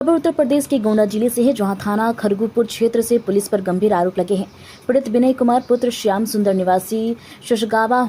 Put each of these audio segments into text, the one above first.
खबर उत्तर प्रदेश के गोंडा जिले से है, जहां थाना खरगुपुर क्षेत्र से पुलिस पर गंभीर आरोप लगे हैं। पीड़ित विनय कुमार पुत्र श्याम सुंदर निवासी शशगावा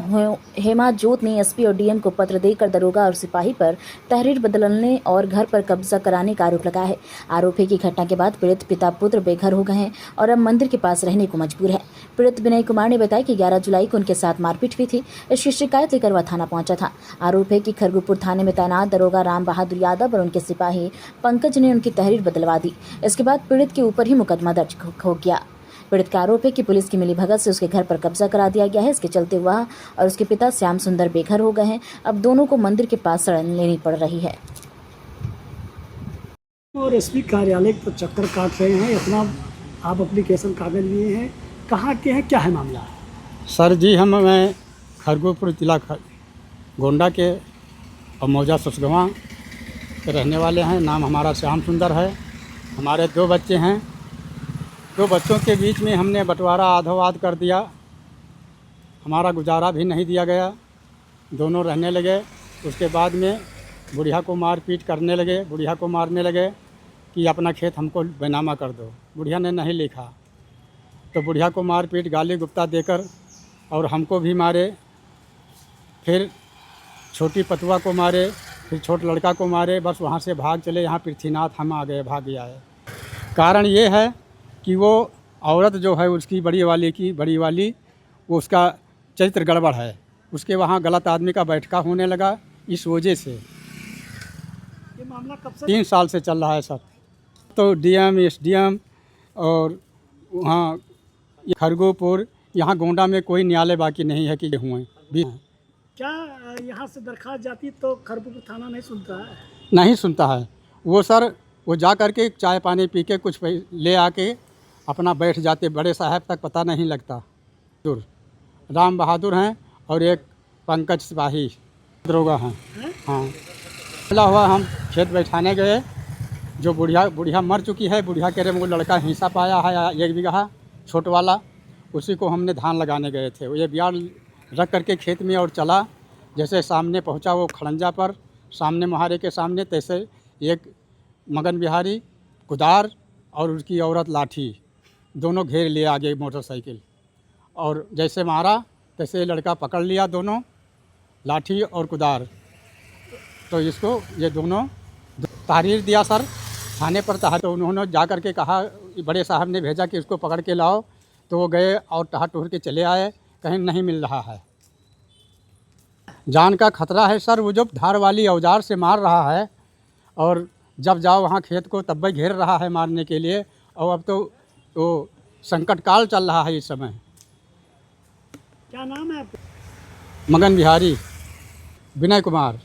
हेमा जोत ने एसपी और डीएम को पत्र देकर दरोगा और सिपाही पर तहरीर बदलने और घर पर कब्जा कराने का आरोप लगाया है। आरोप है कि घटना के बाद पीड़ित पिता पुत्र बेघर हो गए हैं और अब मंदिर के पास रहने को मजबूर है। पीड़ित विनय कुमार ने बताया कि 11 जुलाई को उनके साथ मारपीट हुई थी। इसकी शिकायत लेकर वह थाना पहुंचा था। आरोप है कि खरगुपुर थाने में तैनात दरोगा राम बहादुर यादव और उनके सिपाही पंकज ने की तहरीर बदलवा दी। इसके बाद पीड़ित के ऊपर ही मुकदमा दर्ज हो गया। पीड़ित का आरोप है कि पुलिस की मिलीभगत से उसके घर पर कब्जा करा दिया गया है। इसके चलते वह और उसके पिता श्याम सुंदर बेघर हो गए हैं। अब दोनों को मंदिर के पास शरण लेनी पड़ रही है। और एसपी कार्यालय पर चक्कर काट रहे हैं। अपना आप एप्लीकेशन कागज लिए हैं, कहाँ के हैं, क्या है मामला? सर जी, मैं खरगुपुर जिला गोंडा के और मौजा ससगवां के रहने वाले हैं। नाम हमारा श्याम सुंदर है। हमारे 2 बच्चे हैं। 2 बच्चों के बीच में हमने बंटवारा आधो-आध कर दिया। हमारा गुजारा भी नहीं दिया गया। दोनों रहने लगे। उसके बाद में बुढ़िया को मार पीट करने लगे। बुढ़िया को मारने लगे कि अपना खेत हमको बैनामा कर दो। बुढ़िया ने नहीं लिखा तो बुढ़िया को मार पीट गाली गुप्ता देकर और हमको भी मारे। फिर छोटी पतुआ को मारे, फिर छोट लड़का को मारे। बस वहाँ से भाग चले। यहाँ पृथ्वीनाथ हम आ गए, भाग गया है। कारण ये है कि वो औरत जो है उसकी बड़ी वाली वो उसका चरित्र गड़बड़ है। उसके वहाँ गलत आदमी का बैठका होने लगा। इस वजह से ये मामला कब से 3 साल से चल रहा है सर। तो डीएम एसडीएम और वहाँ खरगुपुर यहाँ गोंडा में कोई न्यायालय बाकी नहीं है कि हुए भी क्या यहाँ से दरखास्त जाती तो खरगुपुर थाना नहीं सुनता है? नहीं सुनता है वो सर। वो जा कर के चाय पानी पी के कुछ ले आके अपना बैठ जाते। बड़े साहब तक पता नहीं लगता। राम बहादुर हैं और एक पंकज सिपाही दरोगा हैं। हाँ, पहला हुआ हम खेत बैठाने गए। जो बुढ़िया मर चुकी है। बुढ़िया कह रहे वो लड़का हिस्सा पाया है 1 बीघा छोट वाला, उसी को हमने धान लगाने गए थे। वो ये बियाड़ रख करके खेत में और चला। जैसे सामने पहुंचा वो खड़ंजा पर, सामने मुहारे के सामने, तैसे एक मगन बिहारी कुदार और उसकी औरत लाठी दोनों घेर लिए आगे मोटरसाइकिल। और जैसे मारा तैसे लड़का पकड़ लिया दोनों, लाठी और कुदार। तो इसको ये दोनों तहरीर दिया सर थाने पर। तो उन्होंने जा कर के कहा, बड़े साहब ने भेजा कि इसको पकड़ के लाओ। तो वो गए और टहर टुहर के चले आए। कहीं नहीं मिल रहा है। जान का खतरा है सर। वो जो धार वाली औजार से मार रहा है और जब जाओ वहाँ खेत को तब भी घेर रहा है मारने के लिए। और अब तो वो संकट काल चल रहा है इस समय। क्या नाम है आपका? मगन बिहारी विनय कुमार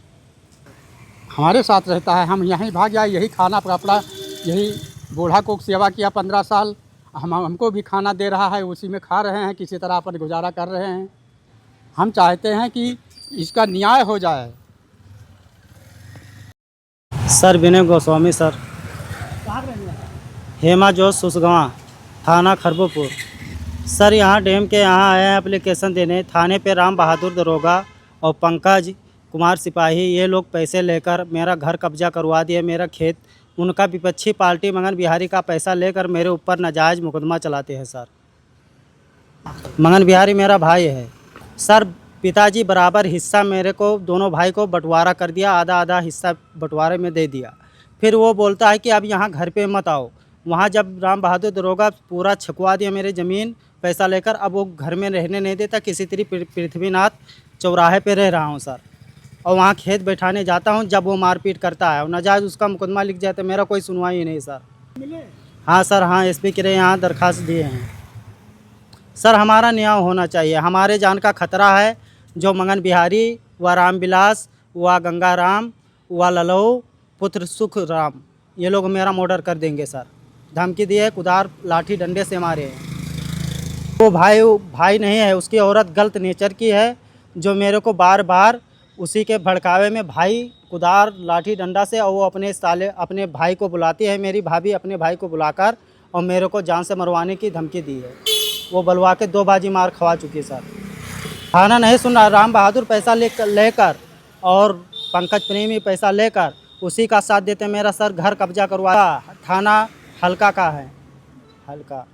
हमारे साथ रहता है। हम यहीं भाग जाए, यही खाना कपड़ा, यही बूढ़ा को सेवा किया 15 साल। हमको भी खाना दे रहा है, उसी में खा रहे हैं, किसी तरह अपन गुजारा कर रहे हैं। हम चाहते हैं कि इसका न्याय हो जाए। सर विनय गोस्वामी सर, कहाँ रहने वाला है? हेमा जोत सुसगवां, थाना खरगुपुर। सर यहाँ डैम के यहाँ आए हैं एप्लीकेशन देने। थाने पे राम बहादुर दरोगा और पंकज कुमार सिपाही ये लोग पैसे लेकर मेरा घर कब्जा करवा दिए। मेरा खेत, उनका विपक्षी पार्टी मगन बिहारी का पैसा लेकर मेरे ऊपर नाजायज़ मुकदमा चलाते हैं सर। मगन बिहारी मेरा भाई है सर। पिताजी बराबर हिस्सा मेरे को, दोनों भाई को बंटवारा कर दिया। आधा आधा हिस्सा बंटवारे में दे दिया। फिर वो बोलता है कि अब यहाँ घर पे मत आओ। वहाँ जब राम बहादुर दरोगा पूरा छकवा दिया मेरी ज़मीन पैसा लेकर, अब वो घर में रहने नहीं देता। किसी तरह पृथ्वीनाथ चौराहे पे रह रहा हूँ सर। और वहाँ खेत बैठाने जाता हूँ जब वो मारपीट करता है और नाजायज़ उसका मुकदमा लिख जाता है। मेरा कोई सुनवाई नहीं सर। मिले? हाँ सर, हाँ एसपी के यहाँ दरखास्त दिए हैं सर। हमारा न्याय होना चाहिए। हमारे जान का खतरा है। जो मगन बिहारी व रामविलास व गंगाराम व ललऊ पुत्र सुख राम, ये लोग मेरा मर्डर कर देंगे सर। धमकी दिए, कुदार लाठी डंडे से मारे हैं। वो भाई नहीं है, उसकी औरत गलत नेचर की है जो मेरे को बार बार उसी के भड़कावे में भाई कुदार लाठी डंडा से, और वो अपने भाई को बुलाती है। मेरी भाभी अपने भाई को बुलाकर और मेरे को जान से मरवाने की धमकी दी है। वो बुलवा के 2 बाजी मार खवा चुकी सर। थाना नहीं सुन रहा। राम बहादुर पैसा लेकर और पंकज प्रेमी पैसा लेकर उसी का साथ देते मेरा सर घर कब्जा करवाया। थाना हल्का का है, हल्का।